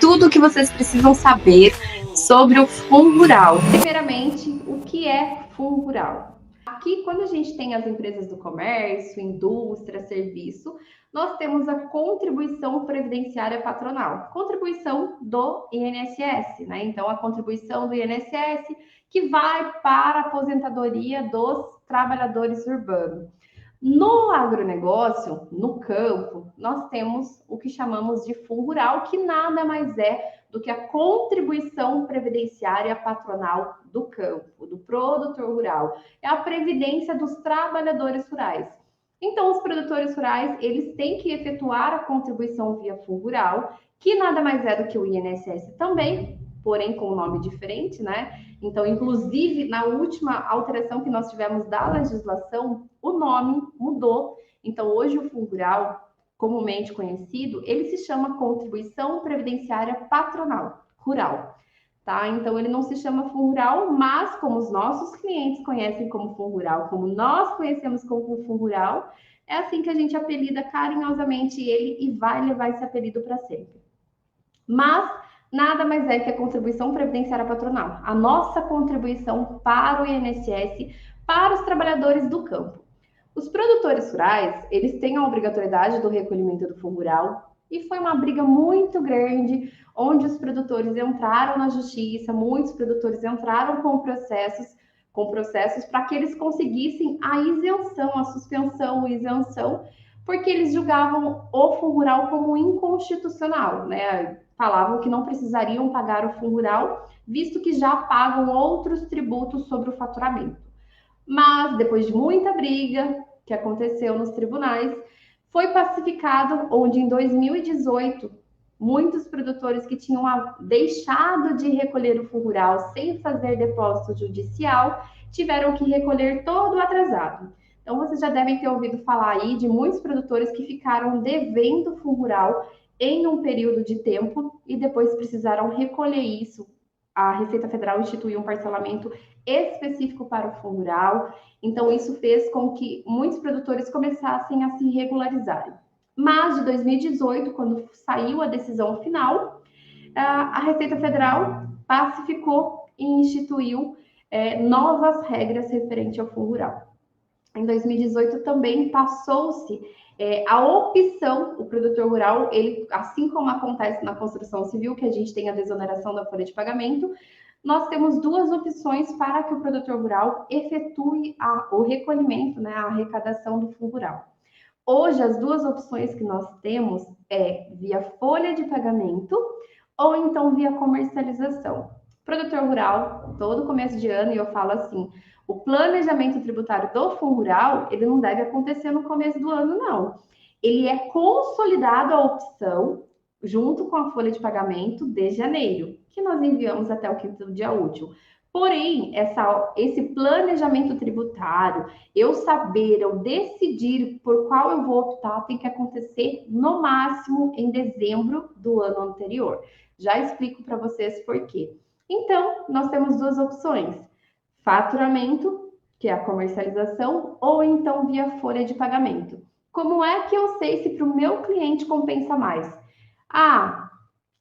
tudo o que vocês precisam saber sobre o Fundo Rural. Primeiramente, o que é Fundo Rural? Aqui, quando a gente tem as empresas do comércio, indústria, serviço, nós temos a contribuição previdenciária patronal, contribuição do INSS, né? Então, a contribuição do INSS que vai para a aposentadoria dos trabalhadores urbanos. No agronegócio, no campo, nós temos o que chamamos de fundo rural, que nada mais é do que a contribuição previdenciária patronal do campo, do produtor rural. É a previdência dos trabalhadores rurais. Então, os produtores rurais, eles têm que efetuar a contribuição via fundo rural, que nada mais é do que o INSS também, porém com um nome diferente, né? Então, inclusive, na última alteração que nós tivemos da legislação, o nome mudou. Então, hoje o Fundo Rural, comumente conhecido, ele se chama Contribuição Previdenciária Patronal Rural, tá? Então, ele não se chama Fundo Rural, mas como os nossos clientes conhecem como Fundo Rural, como nós conhecemos como Fundo Rural, é assim que a gente apelida carinhosamente ele e vai levar esse apelido para sempre. Mas nada mais é que a contribuição previdenciária patronal, a nossa contribuição para o INSS, para os trabalhadores do campo. Os produtores rurais, eles têm a obrigatoriedade do recolhimento do fundo rural e foi uma briga muito grande, onde os produtores entraram na justiça, muitos produtores entraram com processos para que eles conseguissem a isenção, a suspensão, a isenção, porque eles julgavam o fundo rural como inconstitucional, né? Falavam que não precisariam pagar o fundo rural, visto que já pagam outros tributos sobre o faturamento. Mas, depois de muita briga que aconteceu nos tribunais, foi pacificado, onde em 2018, muitos produtores que tinham deixado de recolher o fundo rural sem fazer depósito judicial, tiveram que recolher todo o atrasado. Então, vocês já devem ter ouvido falar aí de muitos produtores que ficaram devendo fundo rural em um período de tempo e depois precisaram recolher isso. A Receita Federal instituiu um parcelamento específico para o fundo rural, então isso fez com que muitos produtores começassem a se regularizarem. Mas de 2018, quando saiu a decisão final, a Receita Federal pacificou e instituiu novas regras referentes ao fundo rural. Em 2018 também passou-se a opção, o produtor rural, ele, assim como acontece na construção civil, que a gente tem a desoneração da folha de pagamento, nós temos duas opções para que o produtor rural efetue o recolhimento, né, a arrecadação do fundo rural. Hoje, as duas opções que nós temos é via folha de pagamento ou então via comercialização. Produtor rural, todo começo de ano, e eu falo assim, o planejamento tributário do fundo rural, ele não deve acontecer no começo do ano, não. Ele é consolidado a opção junto com a folha de pagamento de janeiro, que nós enviamos até o quinto dia útil. Porém, esse planejamento tributário, eu saber, eu decidir por qual eu vou optar, tem que acontecer no máximo em dezembro do ano anterior. Já explico para vocês por quê. Então, nós temos duas opções. Faturamento, que é a comercialização, ou então via folha de pagamento. Como é que eu sei se para o meu cliente compensa mais?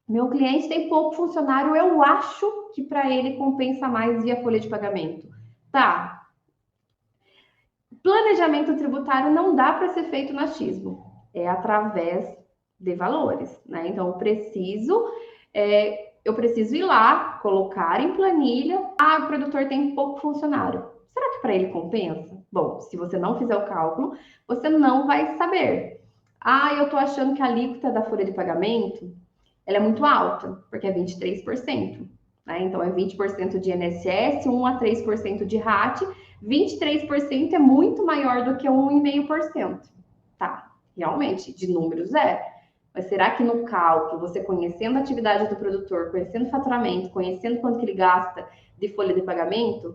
Meu cliente tem pouco funcionário, eu acho que para ele compensa mais via folha de pagamento. Tá. Planejamento tributário não dá para ser feito no achismo, é através de valores, né? Então, eu preciso ir lá, colocar em planilha, o produtor tem pouco funcionário. Será que para ele compensa? Bom, se você não fizer o cálculo, você não vai saber. Eu estou achando que a alíquota da folha de pagamento, ela é muito alta, porque é 23%. Né? Então, é 20% de INSS, 1 a 3% de RAT, 23% é muito maior do que 1,5%. Tá, realmente, de números é. Mas será que no cálculo, você conhecendo a atividade do produtor, conhecendo o faturamento, conhecendo quanto que ele gasta de folha de pagamento,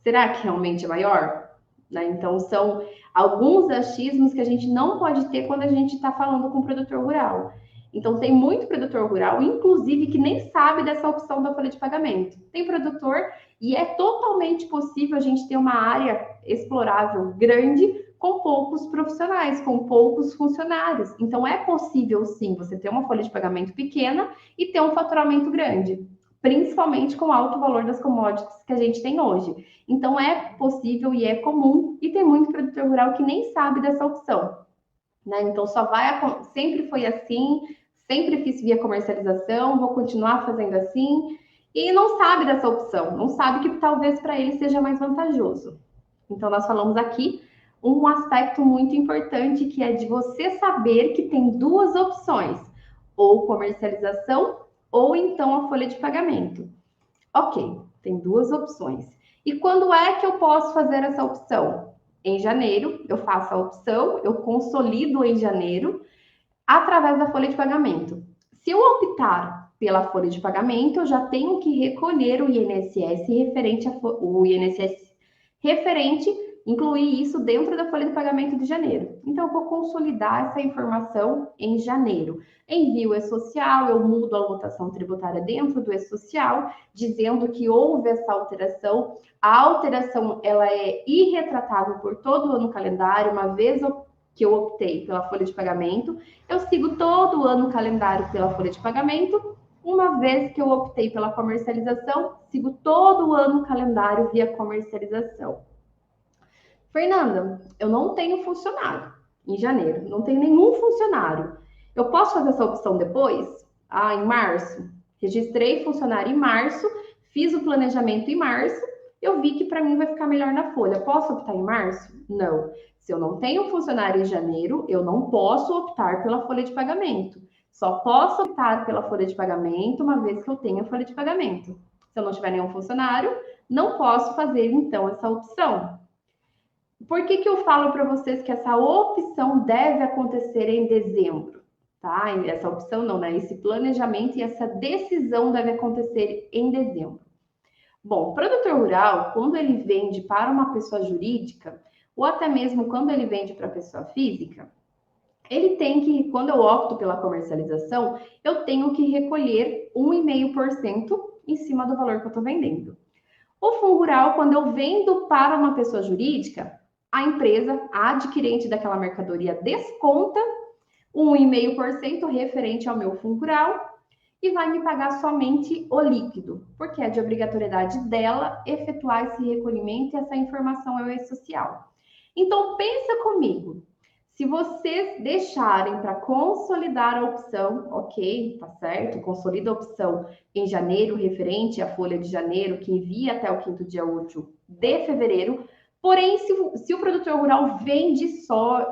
será que realmente é maior? Né? Então, são alguns achismos que a gente não pode ter quando a gente está falando com o produtor rural. Então, tem muito produtor rural, inclusive, que nem sabe dessa opção da folha de pagamento. Tem produtor e é totalmente possível a gente ter uma área explorável grande com poucos profissionais, com poucos funcionários. Então, é possível, sim, você ter uma folha de pagamento pequena e ter um faturamento grande, principalmente com o alto valor das commodities que a gente tem hoje. Então, é possível e é comum, e tem muito produtor rural que nem sabe dessa opção, né? Então, sempre foi assim, sempre fiz via comercialização, vou continuar fazendo assim, e não sabe dessa opção, não sabe que talvez para ele seja mais vantajoso. Então, nós falamos aqui um aspecto muito importante, que é de você saber que tem duas opções, ou comercialização, ou então a folha de pagamento. Ok, tem duas opções. E quando é que eu posso fazer essa opção? Em janeiro, eu faço a opção, eu consolido em janeiro, através da folha de pagamento. Se eu optar pela folha de pagamento, eu já tenho que recolher o INSS referente, incluir isso dentro da folha de pagamento de janeiro. Então, eu vou consolidar essa informação em janeiro. Envio o E-Social, eu mudo a lotação tributária dentro do E-Social, dizendo que houve essa alteração. A alteração, ela é irretratável por todo o ano calendário, uma vez que eu optei pela folha de pagamento, eu sigo todo o ano calendário pela folha de pagamento. Uma vez que eu optei pela comercialização, sigo todo o ano calendário via comercialização. Fernanda, eu não tenho funcionário em janeiro, não tenho nenhum funcionário. Eu posso fazer essa opção depois? Em março. Registrei funcionário em março, fiz o planejamento em março, eu vi que para mim vai ficar melhor na folha. Posso optar em março? Não. Se eu não tenho funcionário em janeiro, eu não posso optar pela folha de pagamento. Só posso optar pela folha de pagamento uma vez que eu tenha folha de pagamento. Se eu não tiver nenhum funcionário, não posso fazer então essa opção. Por que eu falo para vocês que essa opção deve acontecer em dezembro? Tá? Essa opção não, né? Esse planejamento e essa decisão deve acontecer em dezembro. Bom, o produtor rural, quando ele vende para uma pessoa jurídica, ou até mesmo quando ele vende para pessoa física, ele tem que, quando eu opto pela comercialização, eu tenho que recolher 1,5% em cima do valor que eu estou vendendo. O fundo rural, quando eu vendo para uma pessoa jurídica, a empresa, a adquirente daquela mercadoria, desconta 1,5% referente ao meu fundo rural e vai me pagar somente o líquido, porque é de obrigatoriedade dela efetuar esse recolhimento e essa informação é o E-Social. Então, pensa comigo, se vocês deixarem para consolidar a opção, ok, tá certo, consolida a opção em janeiro, referente à folha de janeiro, que envia até o 5º dia útil de fevereiro. Porém, se o produtor rural vende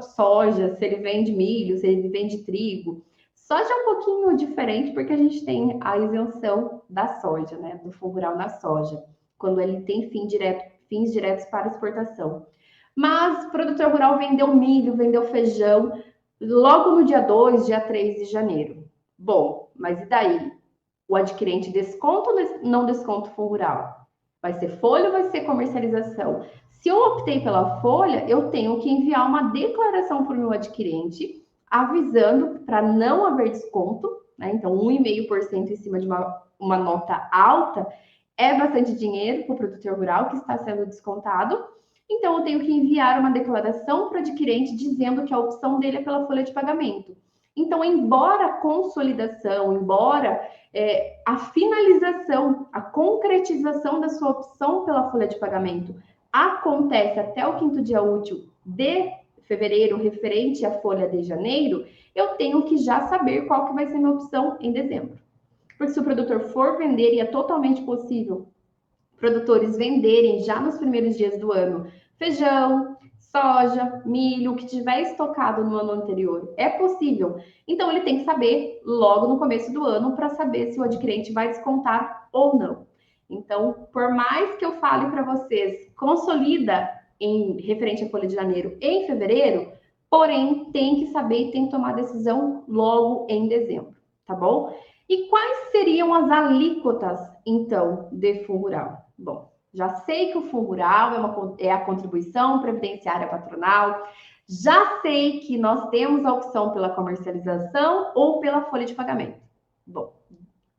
soja, se ele vende milho, se ele vende trigo, soja é um pouquinho diferente, porque a gente tem a isenção da soja, né, do fundo rural na soja, quando ele tem fins diretos para exportação. Mas o produtor rural vendeu milho, vendeu feijão, logo no dia 2, dia 3 de janeiro. Bom, mas e daí? O adquirente desconta ou não desconta o fundo rural? Vai ser folha ou vai ser comercialização? Se eu optei pela folha, eu tenho que enviar uma declaração para o meu adquirente, avisando para não haver desconto, né? Então, 1,5% em cima de uma nota alta é bastante dinheiro para o produtor rural que está sendo descontado. Então, eu tenho que enviar uma declaração para o adquirente dizendo que a opção dele é pela folha de pagamento. Então, embora a consolidação, embora a finalização, a concretização da sua opção pela folha de pagamento acontece até o 5º dia útil de fevereiro, referente à folha de janeiro, eu tenho que já saber qual que vai ser a minha opção em dezembro. Porque se o produtor for vender, e é totalmente possível produtores venderem já nos primeiros dias do ano feijão, soja, milho, o que tiver estocado no ano anterior, é possível. Então, ele tem que saber logo no começo do ano para saber se o adquirente vai descontar ou não. Então, por mais que eu fale para vocês, consolida em referente à folha de janeiro em fevereiro, porém, tem que saber e tem que tomar decisão logo em dezembro, tá bom? E quais seriam as alíquotas, então, de fundo rural? Bom, já sei que o fundo rural é a contribuição previdenciária patronal, já sei que nós temos a opção pela comercialização ou pela folha de pagamento. Bom,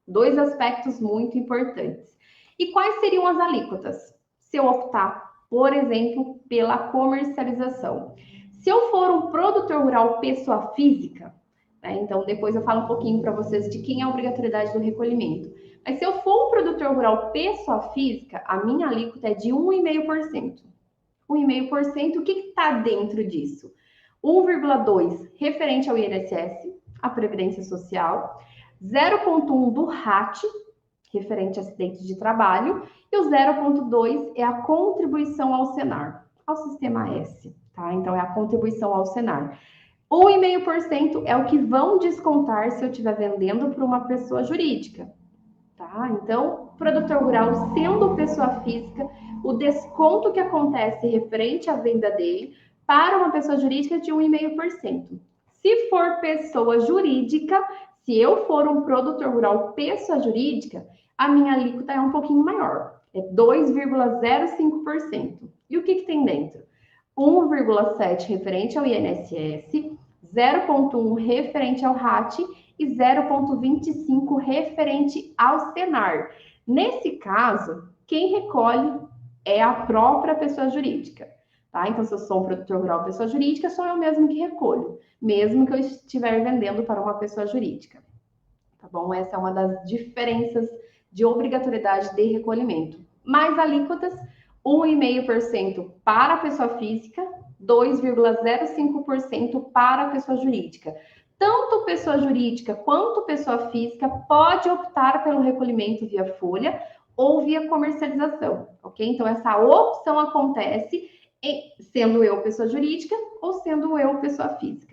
2 aspectos muito importantes. E quais seriam as alíquotas? Se eu optar, por exemplo, pela comercialização. Se eu for um produtor rural pessoa física, né, então depois eu falo um pouquinho para vocês de quem é a obrigatoriedade do recolhimento. Mas se eu for um produtor rural pessoa física, a minha alíquota é de 1,5%. 1,5%, o que está dentro disso? 1,2% referente ao INSS, a Previdência Social, 0,1% do RAT, referente a acidentes de trabalho, e o 0,2% é a contribuição ao Senar, ao Sistema S, tá? Então, é a contribuição ao Senar. 1,5% é o que vão descontar se eu estiver vendendo para uma pessoa jurídica, tá? Então, produtor rural sendo pessoa física, o desconto que acontece referente à venda dele para uma pessoa jurídica é de 1,5%. Se for pessoa jurídica, se eu for um produtor rural pessoa jurídica, a minha alíquota é um pouquinho maior, é 2,05%. E o que tem dentro? 1,7% referente ao INSS, 0,1% referente ao RAT e 0,25% referente ao Senar. Nesse caso, quem recolhe é a própria pessoa jurídica, tá? Então, se eu sou um produtor rural pessoa jurídica, sou eu mesmo que recolho, mesmo que eu estiver vendendo para uma pessoa jurídica, tá bom? Essa é uma das diferenças de obrigatoriedade de recolhimento. Mais alíquotas, 1,5% para a pessoa física, 2,05% para a pessoa jurídica. Tanto pessoa jurídica quanto pessoa física pode optar pelo recolhimento via folha ou via comercialização, ok? Então, essa opção acontece sendo eu pessoa jurídica ou sendo eu pessoa física.